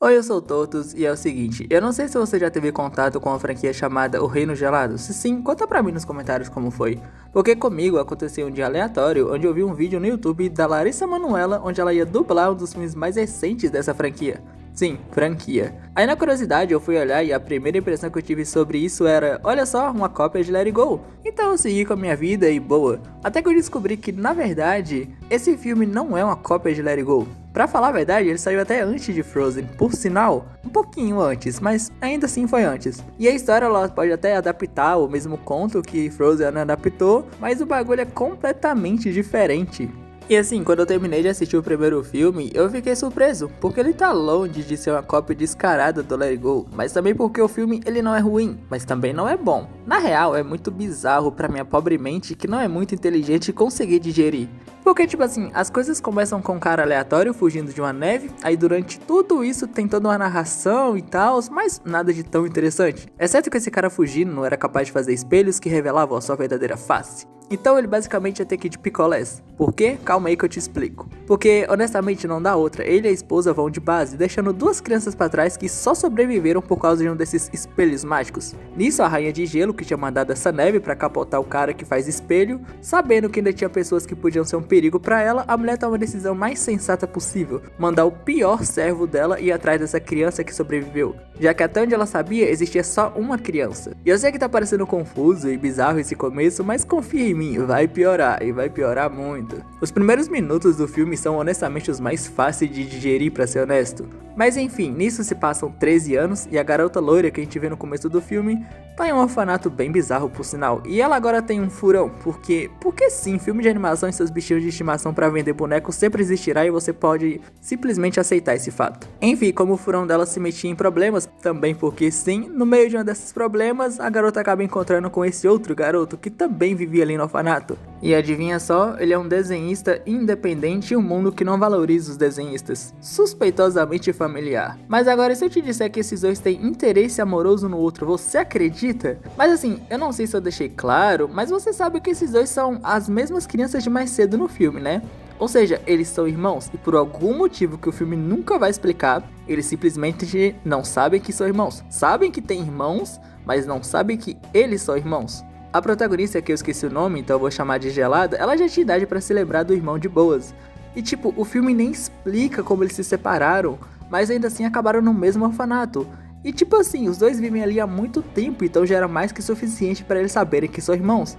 Oi, eu sou o Totos e é o seguinte, eu não sei se você já teve contato com a franquia chamada O Reino Gelado. Se sim, conta pra mim nos comentários como foi. Porque comigo aconteceu um dia aleatório onde eu vi um vídeo no YouTube da Larissa Manoela onde ela ia dublar um dos filmes mais recentes dessa franquia. Sim, franquia. Aí na curiosidade eu fui olhar e a primeira impressão que eu tive sobre isso era, olha só, uma cópia de Let It Go. Então eu segui com a minha vida e boa. Até que eu descobri que, na verdade, esse filme não é uma cópia de Let It Go. Pra falar a verdade, ele saiu até antes de Frozen, por sinal, um pouquinho antes, mas ainda assim foi antes. E a história ela pode até adaptar o mesmo conto que Frozen adaptou, mas o bagulho é completamente diferente. E assim, quando eu terminei de assistir o primeiro filme, eu fiquei surpreso, porque ele tá longe de ser uma cópia descarada do Let It Go, mas também porque o filme ele não é ruim, mas também não é bom. Na real, é muito bizarro pra minha pobre mente que não é muito inteligente conseguir digerir. Porque tipo assim, as coisas começam com um cara aleatório fugindo de uma neve, aí durante tudo isso tem toda uma narração e tal, mas nada de tão interessante. Exceto que esse cara fugindo não era capaz de fazer espelhos que revelavam a sua verdadeira face. Então ele basicamente ia ter que ir de picolés. Por quê? Calma aí que eu te explico. Porque honestamente não dá outra, ele e a esposa vão de base, deixando duas crianças pra trás que só sobreviveram por causa de um desses espelhos mágicos. Nisso a rainha de gelo que tinha mandado essa neve pra capotar o cara que faz espelho, sabendo que ainda tinha pessoas que podiam ser um perigo pra ela, a mulher toma a decisão mais sensata possível, mandar o pior servo dela ir atrás dessa criança que sobreviveu, já que até onde ela sabia existia só uma criança. E eu sei que tá parecendo confuso e bizarro esse começo, mas confia em mim, vai piorar e vai piorar muito. Os primeiros minutos do filme são honestamente os mais fáceis de digerir, pra ser honesto. Mas enfim, nisso se passam 13 anos e a garota loira que a gente vê no começo do filme tá em um orfanato bem bizarro por sinal. E ela agora tem um furão, porque sim, filme de animação e seus bichinhos de estimação pra vender bonecos sempre existirá e você pode simplesmente aceitar esse fato. Enfim, como o furão dela se metia em problemas, também porque sim, no meio de um desses problemas, a garota acaba encontrando com esse outro garoto que também vivia ali no orfanato. E adivinha só, ele é um desenhista independente em um mundo que não valoriza os desenhistas. Suspeitosamente familiar. Mas agora, se eu te disser que esses dois têm interesse amoroso no outro, você acredita? Mas assim, eu não sei se eu deixei claro, mas você sabe que esses dois são as mesmas crianças de mais cedo no filme, né? Ou seja, eles são irmãos e por algum motivo que o filme nunca vai explicar, eles simplesmente não sabem que são irmãos. Sabem que têm irmãos, mas não sabem que eles são irmãos. A protagonista, que eu esqueci o nome, então eu vou chamar de Gelada, ela já tinha idade pra se lembrar do irmão de boas. E tipo, o filme nem explica como eles se separaram, mas ainda assim acabaram no mesmo orfanato. E tipo assim, os dois vivem ali há muito tempo, então já era mais que suficiente para eles saberem que são irmãos.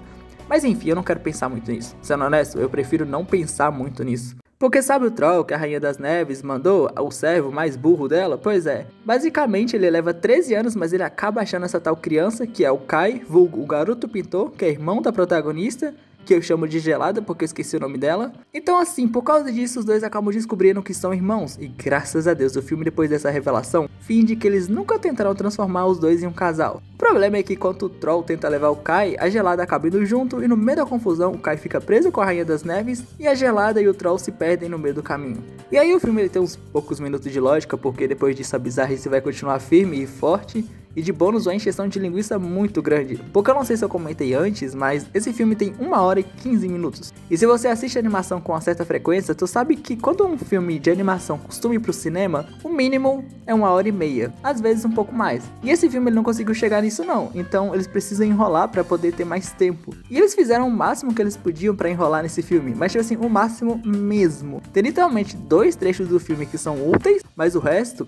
Mas enfim, eu não quero pensar muito nisso. Sendo honesto, eu prefiro não pensar muito nisso. Porque sabe o troll que a Rainha das Neves mandou, o servo mais burro dela? Pois é, basicamente ele leva 13 anos, mas ele acaba achando essa tal criança, que é o Kai, vulgo o garoto pintor, que é irmão da protagonista, que eu chamo de Gelada porque eu esqueci o nome dela. Então assim, por causa disso os dois acabam descobrindo que são irmãos. E graças a Deus o filme, depois dessa revelação, finge que eles nunca tentarão transformar os dois em um casal. O problema é que enquanto o troll tenta levar o Kai, a Gelada acaba indo junto e no meio da confusão o Kai fica preso com a Rainha das Neves e a Gelada e o troll se perdem no meio do caminho. E aí o filme ele tem uns poucos minutos de lógica, porque depois disso a bizarrice vai continuar firme e forte. E de bônus, uma encheção de linguiça muito grande. Porque eu não sei se eu comentei antes, mas esse filme tem 1 hora e 15 minutos. E se você assiste animação com uma certa frequência, tu sabe que quando um filme de animação costuma ir pro cinema, o mínimo é 1 hora e meia, às vezes um pouco mais. E esse filme ele não conseguiu chegar nisso não, então eles precisam enrolar pra poder ter mais tempo. E eles fizeram o máximo que eles podiam pra enrolar nesse filme, mas tipo assim, o máximo mesmo. Tem literalmente 2 trechos do filme que são úteis, mas o resto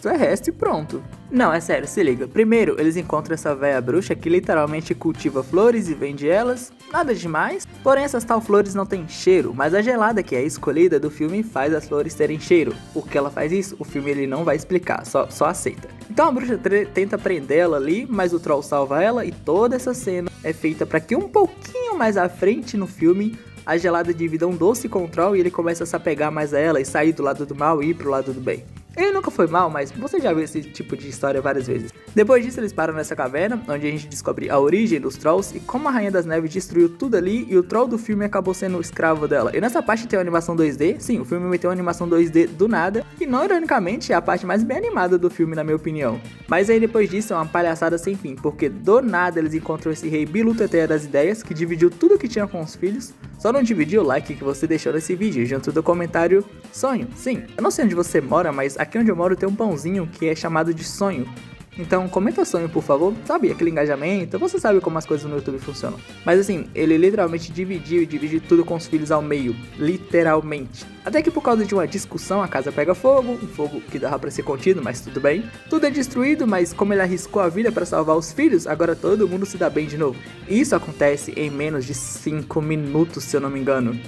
é resto e pronto. Não, é sério, se liga. Primeiro, eles encontram essa velha bruxa que literalmente cultiva flores e vende elas, nada demais. Porém, essas tal flores não têm cheiro, mas a Gelada, que é a escolhida do filme, faz as flores terem cheiro. Por que ela faz isso? O filme ele não vai explicar, só aceita. Então a bruxa tenta prender ela ali, mas o troll salva ela e toda essa cena é feita para que um pouquinho mais à frente no filme a Gelada divida um doce com o troll e ele começa a se apegar mais a ela e sair do lado do mal e ir pro lado do bem. Ele nunca foi mal, mas você já viu esse tipo de história várias vezes. Depois disso, eles param nessa caverna, onde a gente descobre a origem dos Trolls e como a Rainha das Neves destruiu tudo ali e o Troll do filme acabou sendo o escravo dela. E nessa parte tem uma animação 2D, sim, o filme meteu uma animação 2D do nada, que não ironicamente é a parte mais bem animada do filme na minha opinião. Mas aí depois disso é uma palhaçada sem fim, porque do nada eles encontram esse rei biluteteia das ideias, que dividiu tudo que tinha com os filhos, só não dividiu o like que você deixou nesse vídeo, junto do comentário sonho. Sim, eu não sei onde você mora, mas aqui onde eu moro tem um pãozinho que é chamado de sonho. Então comenta sonho, por favor, sabe, aquele engajamento, você sabe como as coisas no YouTube funcionam. Mas assim, ele literalmente dividiu e divide tudo com os filhos ao meio, literalmente. Até que por causa de uma discussão a casa pega fogo, um fogo que dava pra ser contido, mas tudo bem. Tudo é destruído, mas como ele arriscou a vida pra salvar os filhos, agora todo mundo se dá bem de novo. E isso acontece em menos de 5 minutos, se eu não me engano.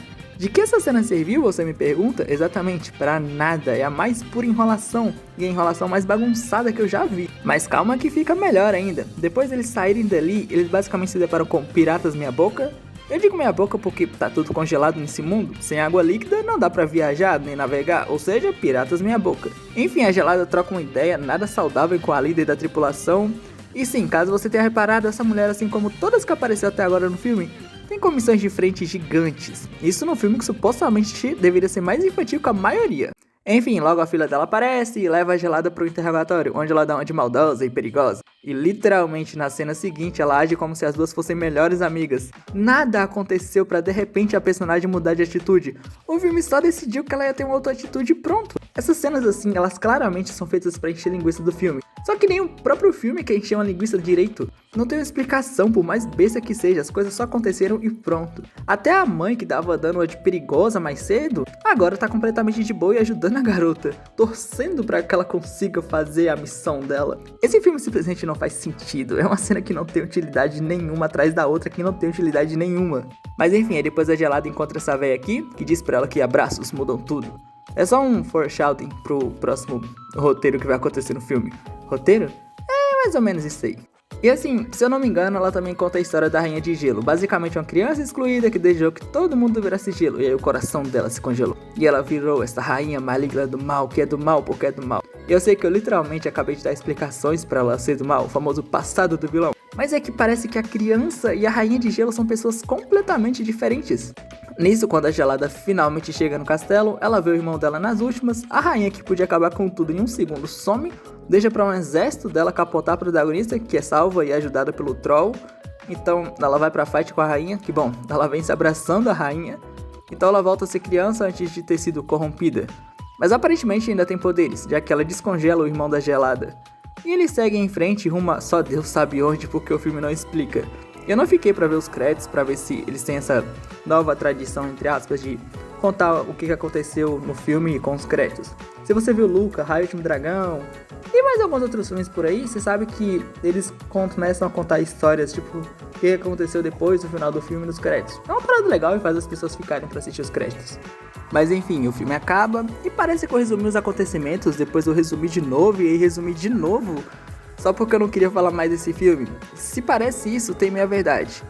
De que essa cena serviu, você me pergunta? Exatamente, pra nada, é a mais pura enrolação, e a enrolação mais bagunçada que eu já vi. Mas calma que fica melhor ainda. Depois deles saírem dali, eles basicamente se deparam com piratas meia boca. Eu digo meia boca porque tá tudo congelado nesse mundo, sem água líquida não dá pra viajar nem navegar, ou seja, piratas meia boca. Enfim, a Gelada troca uma ideia nada saudável com a líder da tripulação. E sim, caso você tenha reparado, essa mulher, assim como todas que apareceu até agora no filme, tem comissões de frente gigantes. Isso num filme que supostamente deveria ser mais infantil que a maioria. Enfim, logo a filha dela aparece e leva a Gelada pro interrogatório, onde ela dá uma de maldosa e perigosa. E literalmente na cena seguinte ela age como se as duas fossem melhores amigas. Nada aconteceu pra de repente a personagem mudar de atitude. O filme só decidiu que ela ia ter uma outra atitude e pronto. Essas cenas assim, elas claramente são feitas pra encher linguiça do filme. Só que nem o próprio filme quer encher uma linguiça direito. Não tem uma explicação, por mais besta que seja, as coisas só aconteceram e pronto. Até a mãe que tava dando uma de perigosa mais cedo, agora tá completamente de boa e ajudando a garota, torcendo pra que ela consiga fazer a missão dela. Esse filme simplesmente não faz sentido, é uma cena que não tem utilidade nenhuma atrás da outra que não tem utilidade nenhuma. Mas enfim, aí depois a Gelada encontra essa véia aqui, que diz pra ela que abraços mudam tudo. É só um foreshadowing pro próximo roteiro que vai acontecer no filme. Roteiro? É mais ou menos isso aí. E assim, se eu não me engano, ela também conta a história da Rainha de Gelo. Basicamente uma criança excluída que desejou que todo mundo virasse gelo. E aí o coração dela se congelou. E ela virou essa rainha maligna do mal, que é do mal porque é do mal. E eu sei que eu literalmente acabei de dar explicações pra ela ser do mal, o famoso passado do vilão. Mas é que parece que a criança e a Rainha de Gelo são pessoas completamente diferentes. Nisso, quando a Gelada finalmente chega no castelo, ela vê o irmão dela nas últimas, a rainha que podia acabar com tudo em um segundo some, deixa para um exército dela capotar a protagonista, que é salva e ajudada pelo Troll. Então ela vai pra fight com a rainha, que bom, ela vem se abraçando a rainha, então ela volta a ser criança antes de ter sido corrompida. Mas aparentemente ainda tem poderes, já que ela descongela o irmão da Gelada. E eles seguem em frente rumo a só Deus sabe onde, porque o filme não explica. Eu não fiquei pra ver os créditos, pra ver se eles têm essa nova tradição, entre aspas, de contar o que aconteceu no filme com os créditos. Se você viu Luca, Raio, Último Dragão e mais alguns outros filmes por aí, você sabe que eles começam a contar histórias, tipo, o que aconteceu depois do final do filme nos créditos. É uma parada legal e faz as pessoas ficarem pra assistir os créditos. Mas enfim, o filme acaba e parece que eu resumi os acontecimentos, depois eu resumi de novo e aí resumi de novo. Só porque eu não queria falar mais desse filme. Se parece isso, tem meia verdade.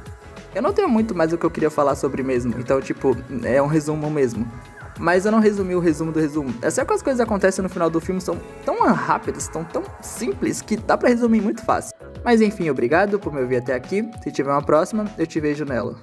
Eu não tenho muito mais o que eu queria falar sobre mesmo. Então, tipo, é um resumo mesmo. Mas eu não resumi o resumo do resumo. É só que as coisas que acontecem no final do filme são tão rápidas, tão simples, que dá pra resumir muito fácil. Mas enfim, obrigado por me ouvir até aqui. Se tiver uma próxima, eu te vejo nela.